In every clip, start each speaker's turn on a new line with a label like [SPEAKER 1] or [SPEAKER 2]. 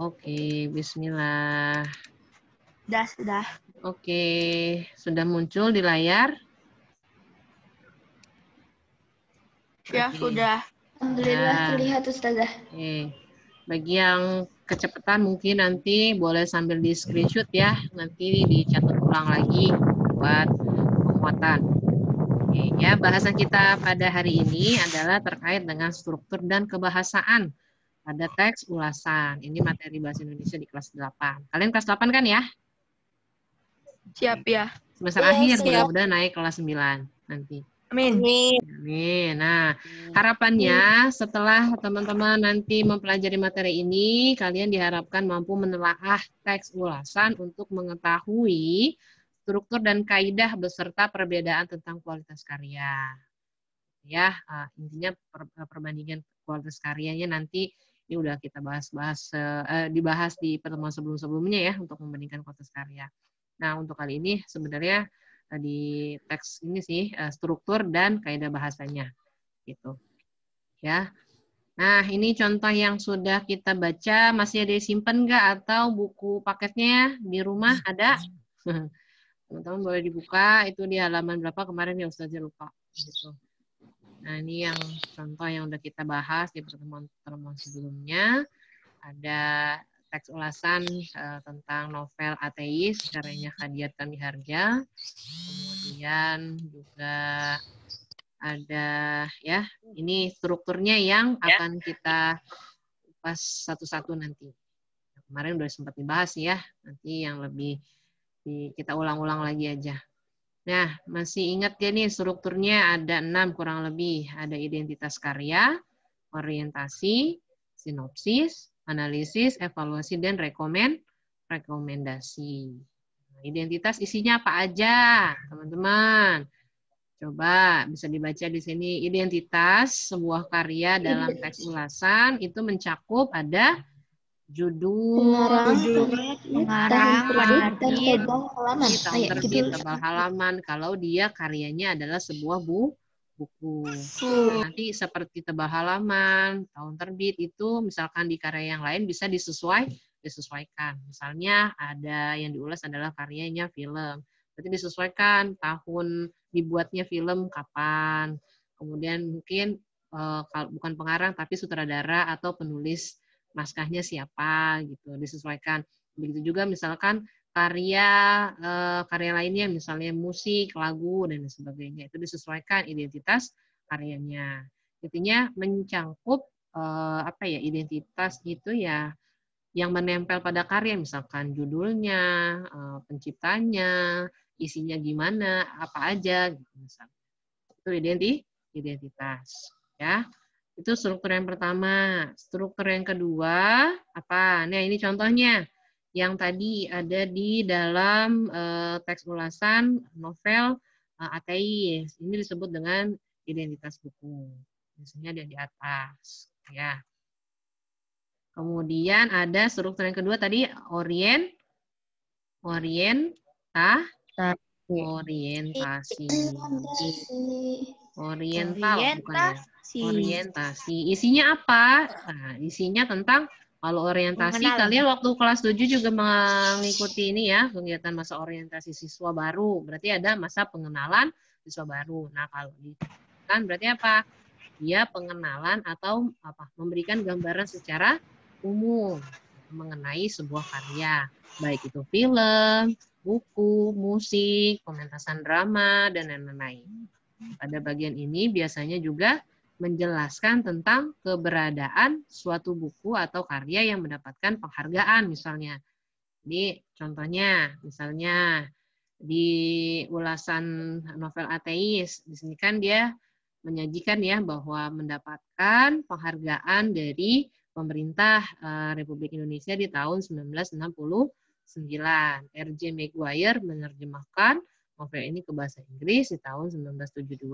[SPEAKER 1] Oke. Bismillah.
[SPEAKER 2] Sudah.
[SPEAKER 1] Oke, sudah muncul di layar?
[SPEAKER 2] Ya,
[SPEAKER 1] Oke.
[SPEAKER 2] sudah.
[SPEAKER 3] Alhamdulillah
[SPEAKER 1] Ya.
[SPEAKER 3] terlihat Ustazah.
[SPEAKER 1] Oke. Bagi yang kecepatan mungkin nanti boleh sambil di screenshot ya, nanti dicatat ulang lagi buat penguatan. Oke, ya bahasan kita pada hari ini adalah terkait dengan struktur dan kebahasaan pada teks ulasan. Ini materi bahasa Indonesia di kelas 8. Kalian kelas 8 kan ya?
[SPEAKER 2] Siap ya.
[SPEAKER 1] Semester
[SPEAKER 3] Iya,
[SPEAKER 1] akhir,
[SPEAKER 3] siap.
[SPEAKER 1] mudah-mudahan naik kelas 9 nanti.
[SPEAKER 2] Amin.
[SPEAKER 1] Amin. Nah, harapannya setelah teman-teman nanti mempelajari materi ini, kalian diharapkan mampu menelaah teks ulasan untuk mengetahui struktur dan kaidah beserta perbedaan tentang kualitas karya. Ya, intinya perbandingan kualitas karyanya nanti ini udah kita dibahas di pertemuan sebelum-sebelumnya ya untuk membandingkan kualitas karya. Nah, untuk kali ini sebenarnya di teks ini sih struktur dan kaidah bahasanya gitu ya. Nah, ini contoh yang sudah kita baca, masih ada disimpan nggak atau buku paketnya di rumah ada? Teman-teman boleh dibuka, itu di halaman berapa kemarin ya Ustazah lupa gitu. Nah, ini yang contoh yang udah kita bahas di pertemuan sebelumnya. Ada teks ulasan tentang novel Ateis karyanya Khadiat Tamiharja. Kemudian juga ada ya, ini strukturnya yang akan kita kupas satu-satu nanti. Kemarin udah sempat dibahas ya, nanti yang lebih kita ulang-ulang lagi aja. Nah, masih ingat ya nih strukturnya ada 6 kurang lebih. Ada identitas karya, orientasi, sinopsis, analisis, evaluasi, dan rekomendasi. Identitas isinya apa aja, teman-teman? Coba bisa dibaca di sini. Identitas sebuah karya dalam teks ulasan itu mencakup ada judul,
[SPEAKER 2] pengarang,
[SPEAKER 3] penerbit, dan tebal halaman.
[SPEAKER 1] tahun terbit, tebal halaman. Kalau dia karyanya adalah sebuah buku. Nah, nanti seperti tebal halaman, tahun terbit itu misalkan di karya yang lain bisa disesuaikan. Misalnya ada yang diulas adalah karyanya film. Berarti disesuaikan tahun dibuatnya film kapan. Kemudian mungkin bukan pengarang tapi sutradara atau penulis naskahnya siapa gitu, disesuaikan. Begitu juga misalkan karya lainnya misalnya musik, lagu dan sebagainya itu disesuaikan identitas karyanya. Intinya mencangkup identitas itu ya yang menempel pada karya misalkan judulnya, penciptanya, isinya gimana, apa aja gitu misalnya. Itu identitas ya. Itu struktur yang pertama. Struktur yang kedua apa? Nah, ini contohnya yang tadi ada di dalam teks ulasan novel Ateis. Ini disebut dengan identitas buku. Biasanya ada di atas, ya. Kemudian ada struktur yang kedua tadi orientasi. Oriental bukan ya? Orientasi. Isinya apa? Nah, isinya tentang kalau orientasi kalian waktu kelas 7 juga mengikuti ini ya, kegiatan masa orientasi siswa baru. Berarti ada masa pengenalan siswa baru. Nah, kalau kan berarti apa? Dia pengenalan atau apa? Memberikan gambaran secara umum mengenai sebuah karya, baik itu film, buku, musik, pementasan drama dan lain-lain. Pada bagian ini biasanya juga menjelaskan tentang keberadaan suatu buku atau karya yang mendapatkan penghargaan misalnya. Jadi contohnya misalnya di ulasan novel Ateis, di sini kan dia menyajikan ya bahwa mendapatkan penghargaan dari pemerintah Republik Indonesia di tahun 1969. R.J. Maguire menerjemahkan novel ini ke bahasa Inggris di tahun 1972.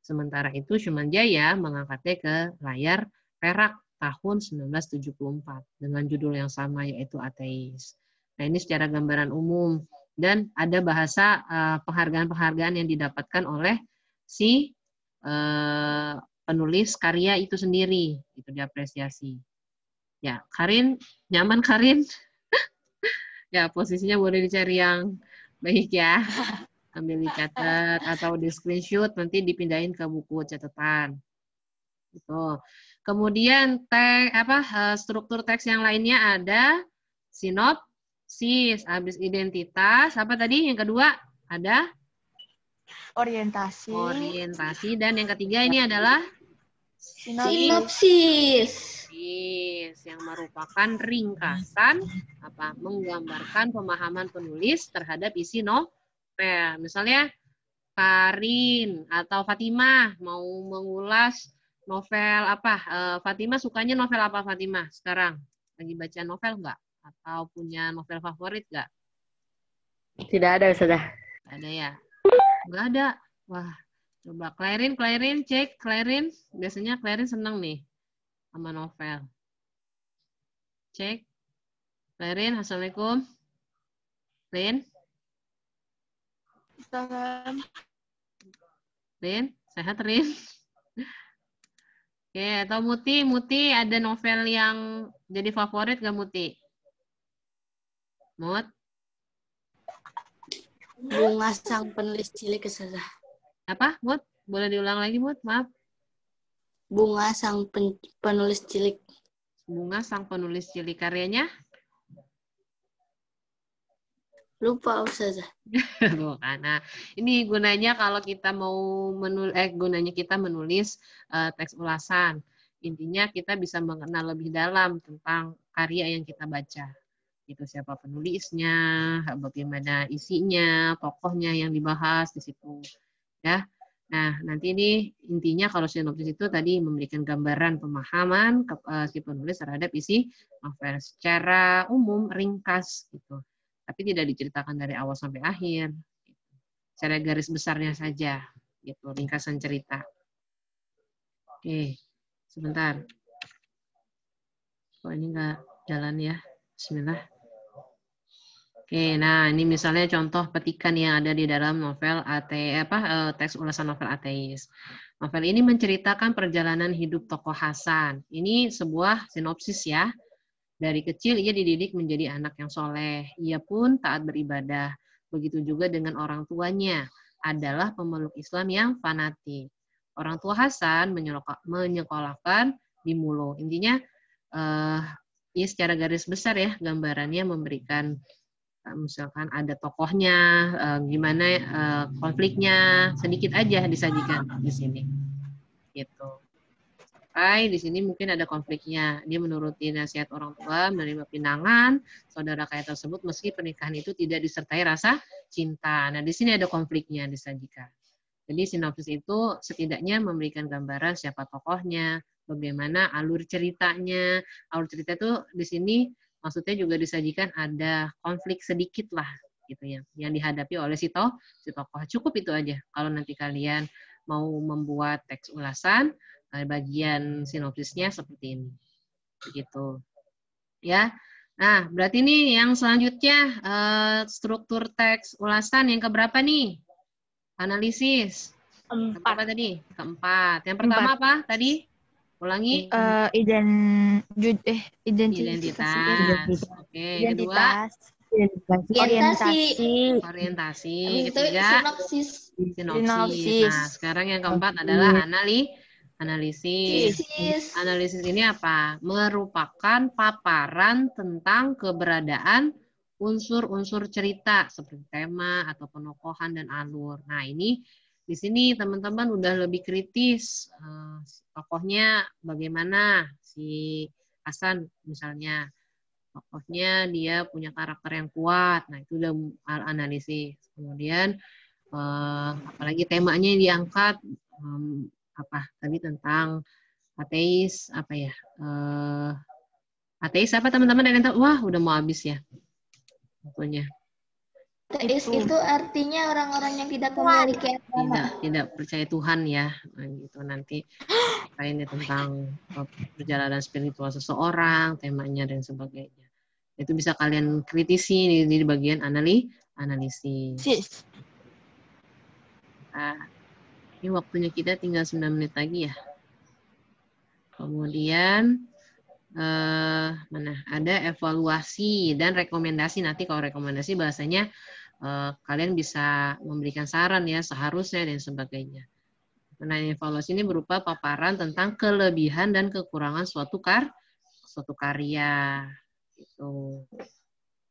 [SPEAKER 1] Sementara itu Suman Jaya mengangkatnya ke layar perak tahun 1974 dengan judul yang sama yaitu Ateis. Nah, ini secara gambaran umum dan ada bahasa penghargaan-penghargaan yang didapatkan oleh si penulis karya itu sendiri, itu diapresiasi. Ya, Karin, nyaman Karin? Ya, posisinya boleh dicari yang baik ya. Ambil dicatat atau di screenshot, nanti dipindahin ke buku catatan. Gitu. Kemudian struktur teks yang lainnya ada sinopsis, habis identitas, apa tadi? Yang kedua ada
[SPEAKER 2] Orientasi.
[SPEAKER 1] orientasi, dan yang ketiga ini adalah
[SPEAKER 3] Sinopsis.
[SPEAKER 1] yang merupakan ringkasan menggambarkan pemahaman penulis terhadap isi novel. Misalnya Karin atau Fatimah mau mengulas novel apa? Fatimah sukanya novel apa Fatimah sekarang? Lagi baca novel nggak? Atau punya novel favorit nggak?
[SPEAKER 4] Tidak ada, Ustazah.
[SPEAKER 1] Ada ya? Nggak ada. Wah, coba Clarin cek. Clarin, biasanya Clarin seneng nih sama novel. Cek. Clarin, Assalamualaikum. Rin? Rin? Sehat, Rin? Oke, atau Muti ada novel yang jadi favorit nggak Muti? Mut?
[SPEAKER 4] Bunga Sang Penulis Cilik, Ustazah.
[SPEAKER 1] Apa, Mut? Boleh diulang lagi, Mut? Maaf.
[SPEAKER 4] Bunga Sang Penulis Cilik.
[SPEAKER 1] Bunga Sang Penulis Cilik, karyanya?
[SPEAKER 4] Lupa, Ustazah.
[SPEAKER 1] Bukan. Nah, ini gunanya kalau kita mau menulis teks ulasan. Intinya kita bisa mengenal lebih dalam tentang karya yang kita baca. Itu siapa penulisnya, bagaimana isinya, tokohnya yang dibahas di situ. Ya. Nah, nanti ini intinya kalau sinopsis itu tadi memberikan gambaran pemahaman si penulis terhadap isi novel secara umum, ringkas gitu. Tapi tidak diceritakan dari awal sampai akhir. Secara garis besarnya saja, gitu, ringkasan cerita. Oke, sebentar. Kok ini nggak jalan ya? Bismillah. Oke, nah ini misalnya contoh petikan yang ada di dalam novel teks ulasan novel ateis. Novel ini menceritakan perjalanan hidup tokoh Hasan. Ini sebuah sinopsis ya. Dari kecil ia dididik menjadi anak yang soleh. Ia pun taat beribadah. Begitu juga dengan orang tuanya. Adalah pemeluk Islam yang fanatik. Orang tua Hasan menyekolahkan di Mulo. Intinya, ya secara garis besar ya, gambarannya memberikan misalkan ada tokohnya, gimana konfliknya, sedikit aja disajikan di sini. Gitu. Sampai di sini mungkin ada konfliknya. Dia menuruti nasihat orang tua, menerima pinangan saudara kaya tersebut meski pernikahan itu tidak disertai rasa cinta. Nah, di sini ada konfliknya disajikan. Jadi sinopsis itu setidaknya memberikan gambaran siapa tokohnya, bagaimana alur ceritanya. Alur cerita itu di sini maksudnya juga disajikan ada konflik sedikit lah gitu ya yang dihadapi oleh si tokoh. Cukup itu aja. Kalau nanti kalian mau membuat teks ulasan, bagian sinopsisnya seperti ini. Begitu. Ya. Nah, berarti nih yang selanjutnya struktur teks ulasan yang keberapa nih? Analisis. Apa tadi? Keempat. Yang pertama apa tadi? Ulangi.
[SPEAKER 2] Identitas.
[SPEAKER 1] Oke. Kedua. Orientasi. Ketiga. Sinopsis. Nah, sekarang yang keempat adalah analisis. Analisis ini apa? Merupakan paparan tentang keberadaan unsur-unsur cerita seperti tema atau penokohan dan alur. Nah, ini di sini teman-teman udah lebih kritis. Tokohnya bagaimana si Hasan misalnya. Tokohnya dia punya karakter yang kuat. Nah, itu udah analisis. Kemudian apalagi temanya yang diangkat tadi tentang ateis ateis apa teman-teman ada yang tahu? Wah, udah mau habis ya waktunya.
[SPEAKER 3] Ateis itu artinya orang-orang yang tidak memiliki agama.
[SPEAKER 1] Tidak percaya Tuhan ya. Nah, gitu nanti lainnya tentang perjalanan spiritual seseorang, temanya dan sebagainya. Itu bisa kalian kritisi di bagian analisis. Nah, ini waktunya kita tinggal 9 menit lagi ya. Kemudian mana ada evaluasi dan rekomendasi. Nanti kalau rekomendasi bahasanya kalian bisa memberikan saran ya, seharusnya dan sebagainya. Nah, evaluasi ini berupa paparan tentang kelebihan dan kekurangan suatu karya. Gitu.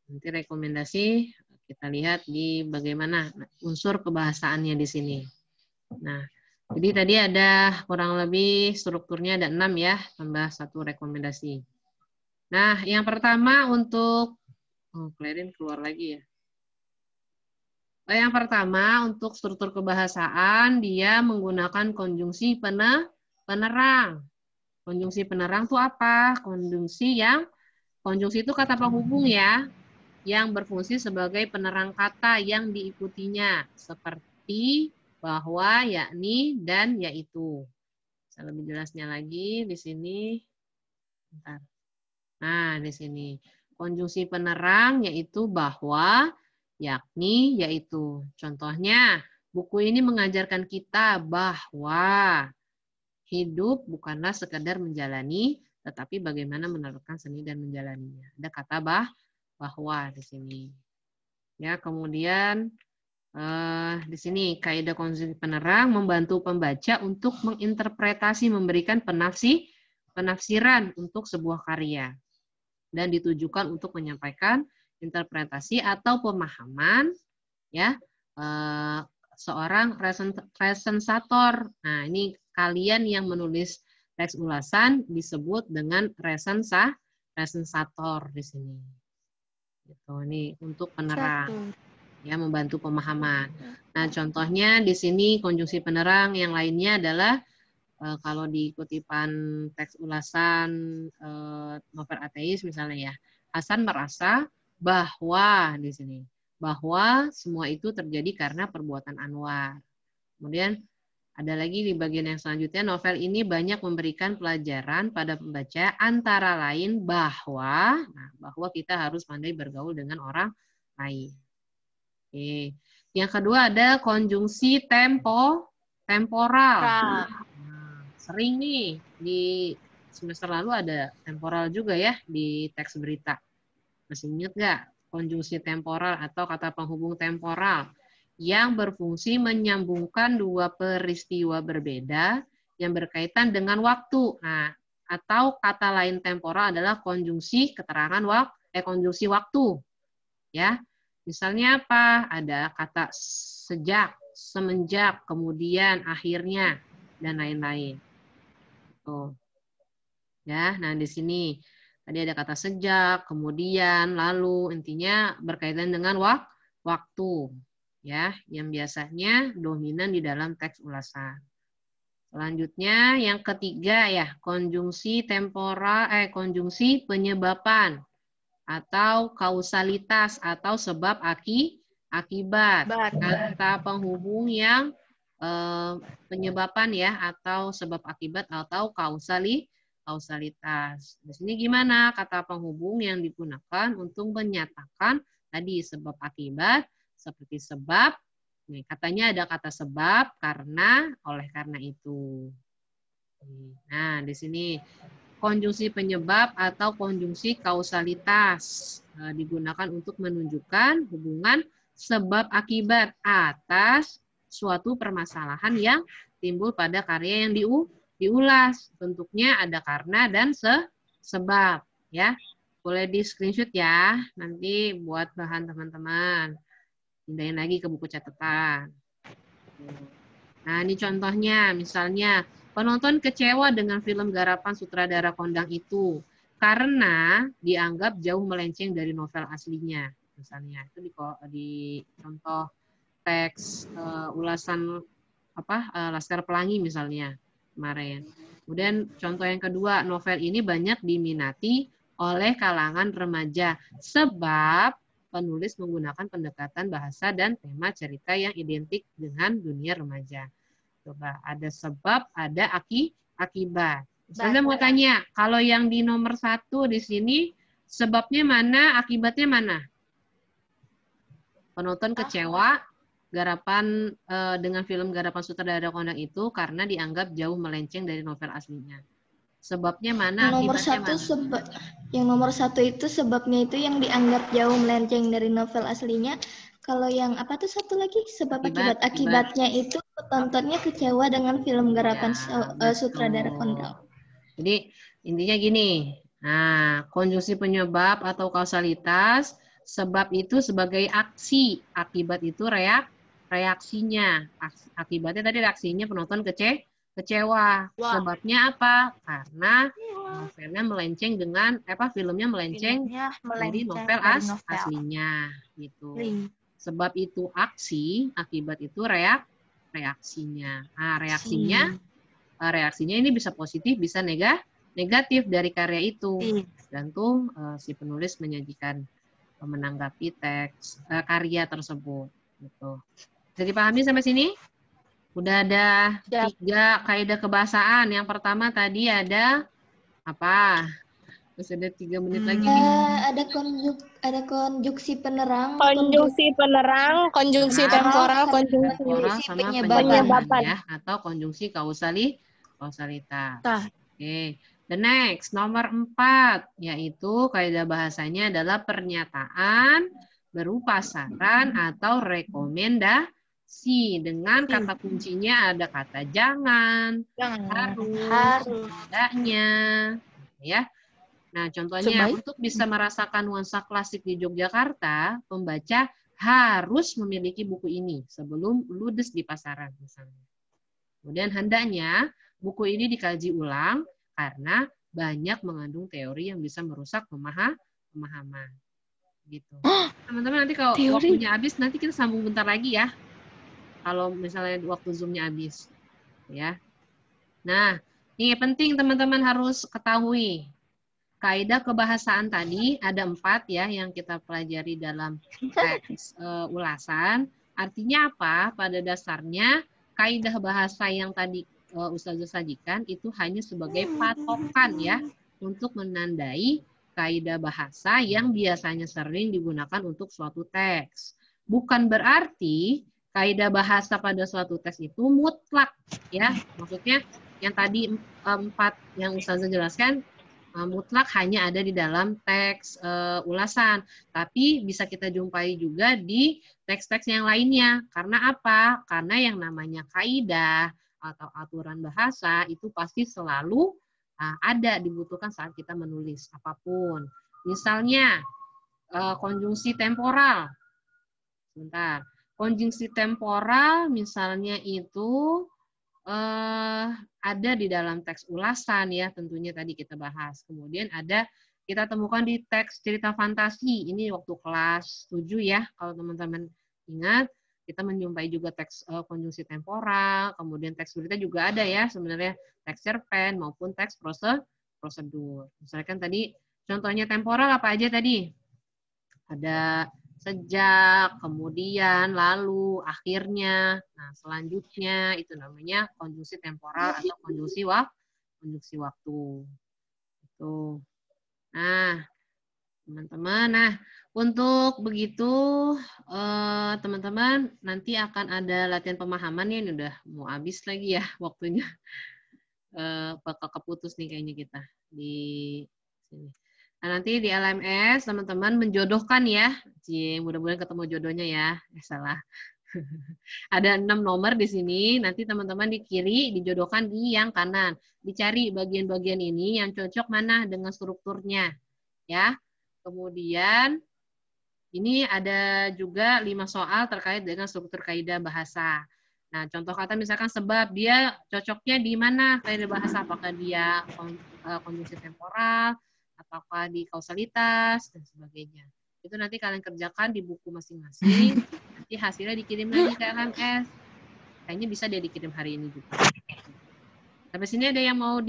[SPEAKER 1] Nanti rekomendasi kita lihat di bagaimana unsur kebahasaannya di sini. Nah, jadi tadi ada kurang lebih strukturnya ada 6 ya, tambah 1 rekomendasi. Nah, yang pertama untuk Clarin keluar lagi ya. Yang pertama untuk struktur kebahasaan dia menggunakan konjungsi penerang. Konjungsi penerang itu apa? Konjungsi itu kata penghubung ya, yang berfungsi sebagai penerang kata yang diikutinya, seperti bahwa, yakni, dan yaitu. Bisa lebih jelasnya lagi di sini. Bentar. Nah, di sini. Konjungsi penerang yaitu bahwa, yakni, yaitu. Contohnya, buku ini mengajarkan kita bahwa hidup bukanlah sekedar menjalani, tetapi bagaimana menerapkan seni dan menjalaninya. Ada kata bahwa di sini. Ya, kemudian di sini kaidah konjungsi penerang membantu pembaca untuk menginterpretasi, memberikan penafsiran untuk sebuah karya dan ditujukan untuk menyampaikan interpretasi atau pemahaman ya seorang resensator. Nah, ini kalian yang menulis teks ulasan disebut dengan resensator di sini. Gitu, ini untuk penerang. Ya, membantu pemahaman. Nah, contohnya di sini konjungsi penerang yang lainnya adalah kalau di kutipan teks ulasan novel ateis misalnya ya, Hasan merasa bahwa di sini bahwa semua itu terjadi karena perbuatan Anwar. Kemudian ada lagi di bagian yang selanjutnya, novel ini banyak memberikan pelajaran pada pembaca antara lain bahwa kita harus pandai bergaul dengan orang lain. Oke. Yang kedua ada konjungsi temporal. Nah, sering nih di semester lalu ada temporal juga ya di teks berita. Masih ingat nggak konjungsi temporal atau kata penghubung temporal yang berfungsi menyambungkan dua peristiwa berbeda yang berkaitan dengan waktu. Nah, atau kata lain temporal adalah konjungsi keterangan konjungsi waktu. Ya. Misalnya apa? Ada kata sejak, semenjak, kemudian, akhirnya, dan lain-lain. Tuh. Ya, nah di sini tadi ada kata sejak, kemudian, lalu, intinya berkaitan dengan waktu, ya, yang biasanya dominan di dalam teks ulasan. Selanjutnya yang ketiga ya, konjungsi konjungsi penyebaban atau kausalitas atau sebab akibat. Kata penghubung yang penyebaban ya atau sebab akibat atau kausalitas. Di sini gimana kata penghubung yang digunakan untuk menyatakan tadi sebab akibat seperti sebab. Nih, katanya ada kata sebab karena oleh karena itu. Nah, di sini konjungsi penyebab atau konjungsi kausalitas digunakan untuk menunjukkan hubungan sebab akibat atas suatu permasalahan yang timbul pada karya yang diulas. Bentuknya ada karena dan sebab ya. Boleh di screenshot ya, nanti buat bahan teman-teman. Pindahin lagi ke buku catatan. Nah, ini contohnya, misalnya penonton kecewa dengan film garapan sutradara kondang itu karena dianggap jauh melenceng dari novel aslinya. Misalnya itu di contoh teks ulasan Laskar Pelangi misalnya kemarin. Kemudian contoh yang kedua, novel ini banyak diminati oleh kalangan remaja sebab penulis menggunakan pendekatan bahasa dan tema cerita yang identik dengan dunia remaja. Coba, ada sebab, ada akibat. Saya mau tanya, kalau yang di nomor 1 di sini, sebabnya mana, akibatnya mana? Penonton kecewa dengan film garapan sutradara kondang itu karena dianggap jauh melenceng dari novel aslinya. Sebabnya mana,
[SPEAKER 3] Yang nomor
[SPEAKER 1] akibatnya
[SPEAKER 3] satu
[SPEAKER 1] mana?
[SPEAKER 3] yang nomor satu itu sebabnya itu yang dianggap jauh melenceng dari novel aslinya. Kalau yang apa tuh satu lagi sebab
[SPEAKER 1] Akibat.
[SPEAKER 3] akibatnya itu penontonnya kecewa dengan film garapan
[SPEAKER 1] Ya,
[SPEAKER 3] sutradara
[SPEAKER 1] betul.
[SPEAKER 3] Kondraw.
[SPEAKER 1] Jadi intinya gini. Nah, konjungsi penyebab atau kausalitas, sebab itu sebagai aksi, akibat itu reaksinya. Akibatnya tadi reaksinya penonton kecewa. Sebabnya apa? Karena novelnya melenceng dengan filmnya melenceng
[SPEAKER 2] Filmnya
[SPEAKER 1] dari
[SPEAKER 2] melenceng
[SPEAKER 1] novel
[SPEAKER 2] dari novel.
[SPEAKER 1] aslinya gitu.
[SPEAKER 2] Link.
[SPEAKER 1] Sebab itu aksi, akibat itu reaksinya. Nah, reaksinya ini bisa positif, bisa negatif dari karya itu. Tergantung si penulis menyajikan menanggapi teks karya tersebut. Gitu. Bisa dipahami sampai sini? Udah ada 3 kaidah kebahasaan. Yang pertama tadi ada apa? Terus ada 3 menit lagi nih.
[SPEAKER 3] Ada konjungsi penerang,
[SPEAKER 5] Konjungsi penerang, konjungsi temporal, konjungsi
[SPEAKER 1] temporal sama
[SPEAKER 3] penyebaban.
[SPEAKER 1] penyebaban ya, atau konjungsi kausalitas. Oke. The next, nomor 4, yaitu kaidah bahasanya adalah pernyataan berupa saran atau rekomendasi. Dengan kata kuncinya ada kata jangan, harus, hendaknya, ya. Nah, contohnya untuk bisa merasakan nuansa klasik di Yogyakarta, pembaca harus memiliki buku ini sebelum ludes di pasaran misalnya. Kemudian hendaknya buku ini dikaji ulang karena banyak mengandung teori yang bisa merusak pemahaman. Gitu. Teman-teman nanti kalau waktunya habis nanti kita sambung bentar lagi ya. Kalau misalnya waktu Zoom-nya habis. Ya. Nah, ini penting teman-teman harus ketahui. Kaidah kebahasaan tadi ada 4 ya yang kita pelajari dalam teks ulasan. Artinya apa? Pada dasarnya kaidah bahasa yang tadi Ustazah sajikan itu hanya sebagai patokan ya untuk menandai kaidah bahasa yang biasanya sering digunakan untuk suatu teks. Bukan berarti kaidah bahasa pada suatu teks itu mutlak ya. Maksudnya yang tadi 4 yang Ustazah jelaskan mutlak hanya ada di dalam teks ulasan, tapi bisa kita jumpai juga di teks-teks yang lainnya. Karena apa? Karena yang namanya kaidah atau aturan bahasa itu pasti selalu ada dibutuhkan saat kita menulis apapun. Misalnya konjungsi temporal. Sebentar. Konjungsi temporal misalnya itu ada di dalam teks ulasan ya, tentunya tadi kita bahas. Kemudian kita temukan di teks cerita fantasi. Ini waktu kelas 7 ya, kalau teman-teman ingat, kita menjumpai juga teks konjungsi temporal, kemudian teks berita juga ada ya, sebenarnya teks cerpen maupun teks prosedur. Misalkan tadi contohnya temporal apa aja tadi? Ada sejak, kemudian, lalu, akhirnya. Nah, selanjutnya itu namanya konjungsi temporal atau konjungsi waktu. Itu. Nah, teman-teman, untuk begitu teman-teman nanti akan ada latihan pemahaman ya, ini udah mau habis lagi ya waktunya. Bakal keputus nih kayaknya kita di sini. Nah, nanti di LMS teman-teman menjodohkan ya. Mudah-mudahan ketemu jodohnya ya. Salah. Ada 6 nomor di sini. Nanti teman-teman di kiri dijodohkan di yang kanan. Dicari bagian-bagian ini yang cocok mana dengan strukturnya. Ya. Kemudian ini ada juga 5 soal terkait dengan struktur kaidah bahasa. Nah, contoh kata misalkan sebab, dia cocoknya di mana kaidah bahasa? Apakah dia konjungsi temporal, apakah di kausalitas, dan sebagainya. Itu nanti kalian kerjakan di buku masing-masing. Nanti hasilnya dikirim lagi ke LMS. Kayaknya bisa dia dikirim hari ini juga. Sampai sini ada yang mau